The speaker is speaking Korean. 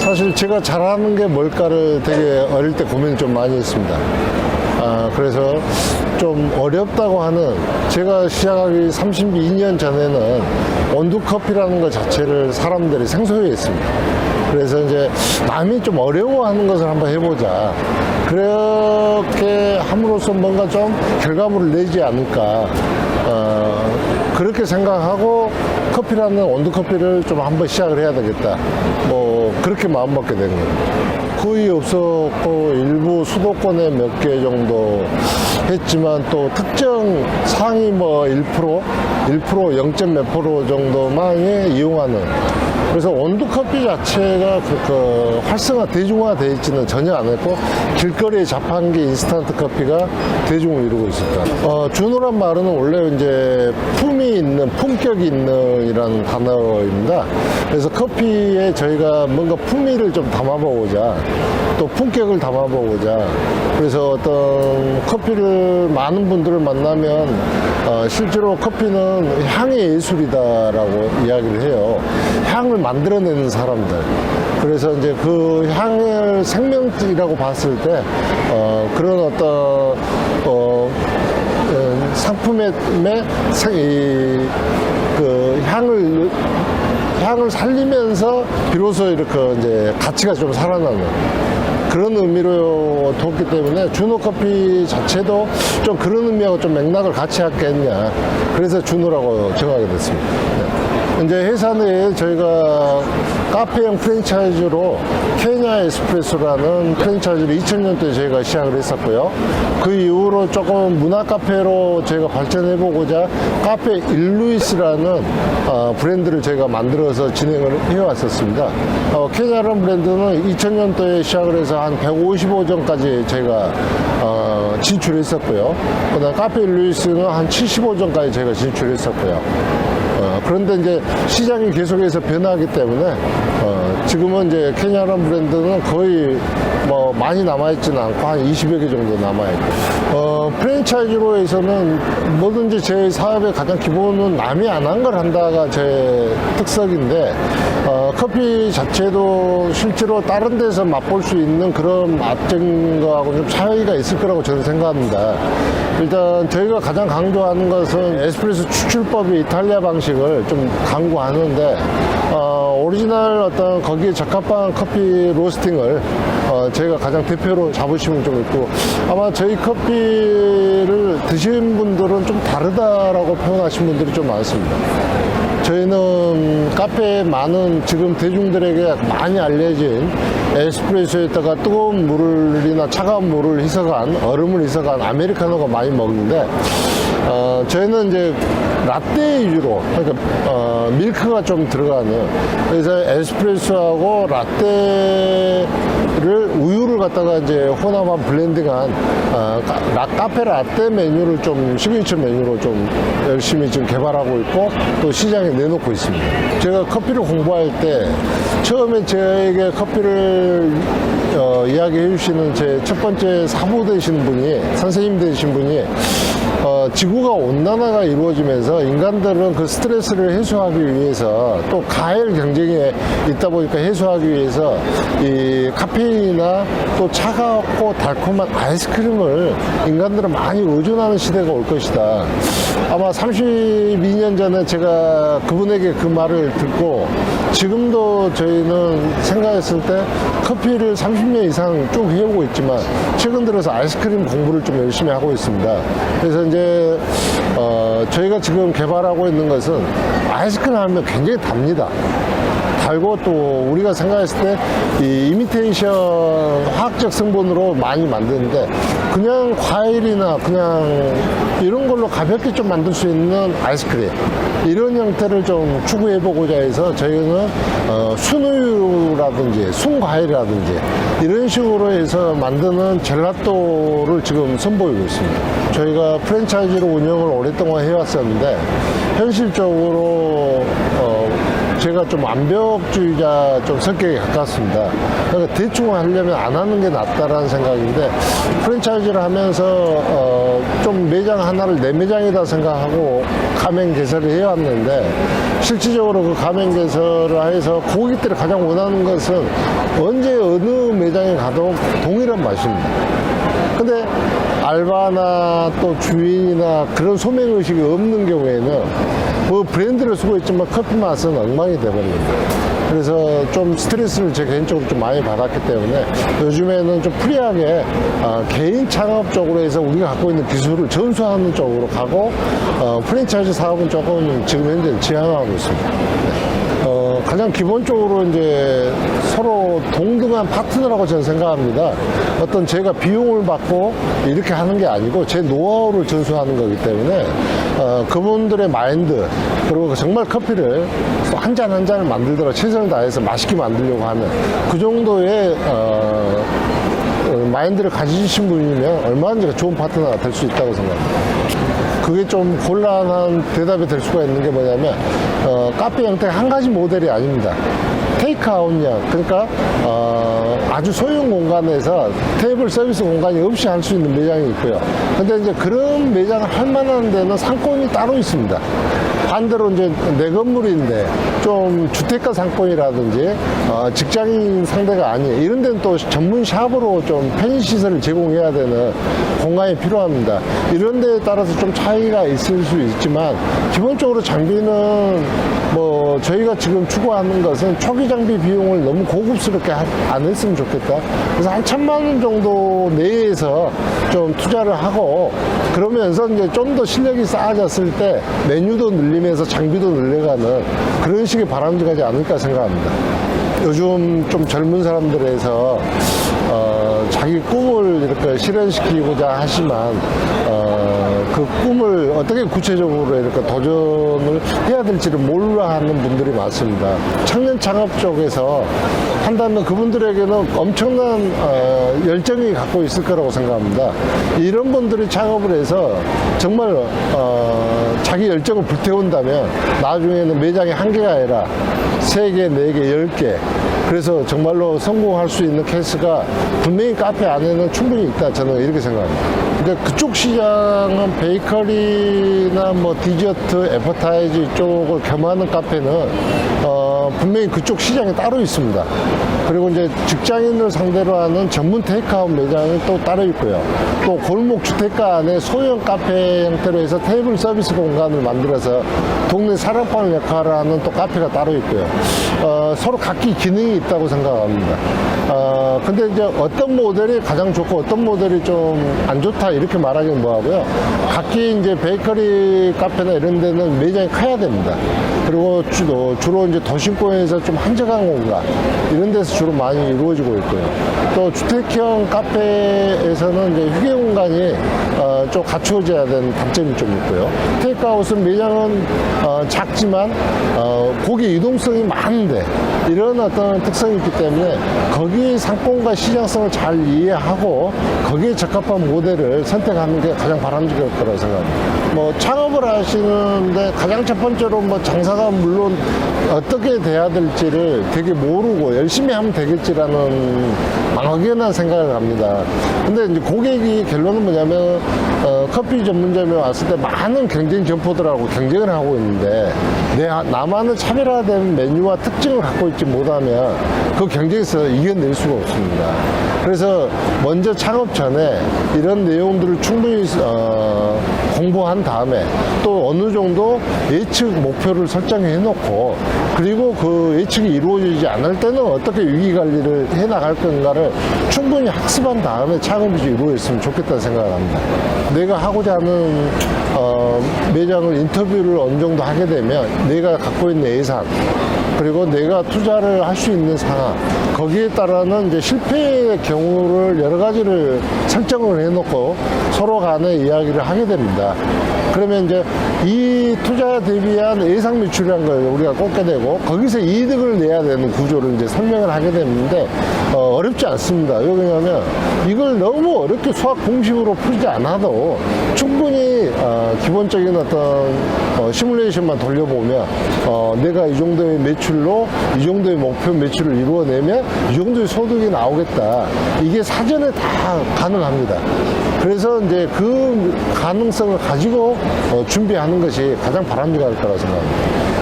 사실 제가 잘하는 게 뭘까를 되게 어릴 때 고민을 좀 많이 했습니다. 그래서 좀 어렵다고 하는, 제가 시작하기 32년 전에는 원두커피라는 것 자체를 사람들이 생소해 했습니다. 그래서 이제 남이 좀 어려워하는 것을 한번 해보자. 그렇게 함으로써 뭔가 좀 결과물을 내지 않을까. 그렇게 생각하고 커피라는 원두커피를 좀 한번 시작을 해야 되겠다. 뭐 그렇게 마음먹게 된 거예요. 거의 없었고 일부 수도권에 몇 개 정도 했지만 또 특정 상위 뭐 1%, 0. 몇 프로 정도만이 이용하는, 그래서 원두커피 자체가 활성화, 대중화되어 있지는 전혀 안 했고 길거리에 자판기 인스턴트 커피가 대중을 이루고 있었다. 준호란 말은 원래 이제 품이 있는, 품격이 있는 이라는 단어입니다. 그래서 커피에 저희가 뭔가 품위를 좀 담아보고자, 또 품격을 담아보고자, 그래서 어떤 커피를 많은 분들을 만나면 실제로 커피는 향의 예술이다라고 이야기를 해요. 향을 만들어내는 사람들. 그래서 이제 그 향을 생명이라고 봤을 때 그런 어떤 상품의 그 향을 살리면서 비로소 이렇게 이제 가치가 좀 살아나는 그런 의미로 뒀기 때문에 준호 커피 자체도 좀 그런 의미하고 좀 맥락을 같이 하겠냐. 그래서 준호라고 정하게 됐습니다. 네. 이제 회사 내에 저희가 카페형 프랜차이즈로 케냐 에스프레소라는 프랜차이즈를 2000년도에 저희가 시작을 했었고요. 그 이후로 조금 문화 카페로 저희가 발전해보고자 카페 일루이스라는 브랜드를 저희가 만들어서 진행을 해왔었습니다. 케냐라는 브랜드는 2000년도에 시작을 해서 한 155점까지 저희가 진출했었고요. 그다음 카페 일루이스는 한 75점까지 저희가 진출했었고요. 그런데 이제 시장이 계속해서 변하기 때문에 지금은 이제 케냐라는 브랜드는 거의 뭐 많이 남아있지는 않고 한 20여 개 정도 남아있고, 프랜차이즈로 해서는 뭐든지 제 사업의 가장 기본은 남이 안 한 걸 한다가 제 특색인데, 커피 자체도 실제로 다른 데서 맛볼 수 있는 그런 맛적인 거하고 좀 차이가 있을 거라고 저는 생각합니다. 일단 저희가 가장 강조하는 것은 에스프레소 추출법의 이탈리아 방식을 좀 강구하는데, 오리지널 어떤 거기에 적합한 커피 로스팅을 저희가 가장 대표로 잡으시면 좀 있고, 아마 저희 커피를 드신 분들은 좀 다르다라고 표현하신 분들이 좀 많습니다. 저희는 카페에 많은 지금 대중들에게 많이 알려진 에스프레소에다가 뜨거운 물이나 차가운 물을 희석한, 얼음을 희석한 아메리카노가 많이 먹는데, 저희는 이제 라떼 위주로, 그러니까 밀크가 좀 들어가는, 그래서 에스프레소하고 라떼를 우유를 갖다가 이제 혼합한 블렌딩한 카페 라떼 메뉴를 좀 시그니처 메뉴로 좀 열심히 지금 개발하고 있고 또 시장에 내놓고 있습니다. 제가 커피를 공부할 때 처음에 저에게 커피를 이야기해 주시는 제 첫 번째 사부 되시는 분이, 선생님 되신 분이 지구가 온난화가 이루어지면서 인간들은 그 스트레스를 해소하기 위해서 또 가열 경쟁에 있다 보니까 해소하기 위해서 이 카페인이나 또 차갑고 달콤한 아이스크림을 인간들은 많이 의존하는 시대가 올 것이다. 아마 32년 전에 제가 그분에게 그 말을 듣고 지금도 저희는 생각했을 때 커피를 30년 이상 쭉 해오고 있지만 최근 들어서 아이스크림 공부를 좀 열심히 하고 있습니다. 그래서 이제 저희가 지금 개발하고 있는 것은 아이스크림 하면 굉장히 답니다. 달고 또 우리가 생각했을 때 이 이미테이션 화학적 성분으로 많이 만드는데 그냥 과일이나 그냥 이런 걸로 가볍게 좀 만들 수 있는 아이스크림, 이런 형태를 좀 추구해 보고자 해서 저희는 순우유라든지 순과일이라든지 이런 식으로 해서 만드는 젤라또를 지금 선보이고 있습니다. 저희가 프랜차이즈로 운영을 오랫동안 해왔었는데 현실적으로 제가 좀 완벽주의자 좀 성격에 가깝습니다. 그러니까 대충 하려면 안 하는 게 낫다라는 생각인데, 프랜차이즈를 하면서 좀 매장 하나를 내 매장이다 생각하고 가맹 개설을 해왔는데, 실질적으로 그 가맹 개설을 해서 고객들이 가장 원하는 것은 언제 어느 매장에 가도 동일한 맛입니다. 근데 알바나 또 주인이나 그런 소명의식이 없는 경우에는 뭐 브랜드를 쓰고 있지만 커피 맛은 엉망이 돼버립니다. 그래서 좀 스트레스를 제 개인적으로 좀 많이 받았기 때문에 요즘에는 좀 프리하게 개인 창업 쪽으로 해서 우리가 갖고 있는 기술을 전수하는 쪽으로 가고 프랜차이즈 사업은 조금 지금 현재 지향하고 있습니다. 가장 기본적으로 이제 서로 동등한 파트너라고 저는 생각합니다. 어떤 제가 비용을 받고 이렇게 하는 게 아니고 제 노하우를 전수하는 거기 때문에 그분들의 마인드, 그리고 정말 커피를 한 잔 한 잔을 만들더라도 최선을 다해서 맛있게 만들려고 하는 그 정도의 마인드를 가지신 분이면 얼마든지 좋은 파트너가 될 수 있다고 생각합니다. 그게 좀 곤란한 대답이 될 수가 있는 게 뭐냐면 카페 형태가 한 가지 모델이 아닙니다. 테이크아웃형, 그러니까 아주 소형 공간에서 테이블 서비스 공간이 없이 할 수 있는 매장이 있고요. 근데 이제 그런 매장을 할 만한 데는 상권이 따로 있습니다. 반대로 이제 내 건물인데 좀 주택가 상권이라든지 직장인 상대가 아니에요. 이런 데는 또 전문 샵으로 좀 편의시설을 제공해야 되는 공간이 필요합니다. 이런 데에 따라서 좀 차이가 있을 수 있지만 기본적으로 장비는 뭐 저희가 지금 추구하는 것은 초기 장비 비용을 너무 고급스럽게 안 했으면 좋겠다. 그래서 한 1,000만 원 정도 내에서 좀 투자를 하고, 그러면서 이제 좀 더 실력이 쌓아졌을 때 메뉴도 늘리면서 장비도 늘려가는 그런 식의 바람직하지 않을까 생각합니다. 요즘 좀 젊은 사람들에서 자기 꿈을 이렇게 실현시키고자 하지만 그 꿈을 어떻게 구체적으로 이렇게 도전을 해야 될지를 몰라 하는 분들이 많습니다. 청년 창업 쪽에서 한다면 그분들에게는 엄청난 열정이 갖고 있을 거라고 생각합니다. 이런 분들이 창업을 해서 정말 자기 열정을 불태운다면 나중에는 매장이 1개가 아니라 3개, 4개, 10개, 그래서 정말로 성공할 수 있는 케이스가 분명히 카페 안에는 충분히 있다, 저는 이렇게 생각합니다. 근데 그쪽 시장은 베이커리나 뭐 디저트, 애퍼타이즈 쪽을 겸하는 카페는 분명히 그쪽 시장이 따로 있습니다. 그리고 이제 직장인을 상대로 하는 전문 테이크아웃 매장이 또 따로 있고요. 또 골목 주택가 안에 소형 카페 형태로 해서 테이블 서비스 공간을 만들어서 동네 사랑방 역할을 하는 또 카페가 따로 있고요. 서로 각기 기능이 있다고 생각합니다. 근데 이제 어떤 모델이 가장 좋고 어떤 모델이 좀 안 좋다 이렇게 말하기는 뭐하고요. 각기 이제 베이커리 카페나 이런 데는 매장이 커야 됩니다. 그리고 주로 이제 도심권에서 좀 한적한 공간 이런 데서 주로 많이 이루어지고 있고요. 또 주택형 카페에서는 이제 휴게 공간이 좀 갖추어져야 되는 단점이 좀 있고요. 테이크아웃은 매장은 작지만 고객 유동성이 많은데 이런 어떤 특성이 있기 때문에 거기에 상권과 시장성을 잘 이해하고 거기에 적합한 모델을 선택하는 게 가장 바람직할 거라고 생각합니다. 뭐 창업을 하시는데 가장 첫 번째로 뭐 장사가 물론 어떻게 돼야 될지를 되게 모르고 열심히 하면 되겠지라는 막연한 생각을 합니다. 근데 이제 고객이 결론은 뭐냐면 커피 전문점에 왔을 때 많은 경쟁 점포들하고 경쟁을 하고 있는데 나만의 차별화된 메뉴와 특징을 갖고 있지 못하면 그 경쟁에서 이겨낼 수가 없습니다. 그래서 먼저 창업 전에 이런 내용들을 충분히 공부한 다음에 또 어느 정도 예측 목표를 설정해 놓고, 그리고 그 예측이 이루어지지 않을 때는 어떻게 위기 관리를 해 나갈 건가를 충분히 학습한 다음에 창업이 이루어졌으면 좋겠다는 생각을 합니다. 내가 하고자 하는 매장을 인터뷰를 어느 정도 하게 되면 내가 갖고 있는 예산, 그리고 내가 투자를 할 수 있는 상황, 거기에 따라는 이제 실패의 경우를 여러 가지를 설정을 해놓고 서로 간에 이야기를 하게 됩니다. 그러면 이제 이 투자 대비한 예상 매출이라는 걸 우리가 꽂게 되고 거기서 이득을 내야 되는 구조를 이제 설명을 하게 되는데 어렵지 않습니다. 왜냐하면 이걸 너무 어렵게 수학 공식으로 풀지 않아도 충분히 기본적인 어떤 시뮬레이션만 돌려보면 내가 이 정도의 매출로 이 정도의 목표 매출을 이루어내면 이 정도의 소득이 나오겠다. 이게 사전에 다 가능합니다. 그래서 이제 그 가능성을 가지고 준비하는 것이 가장 바람직할 거라고 생각합니다.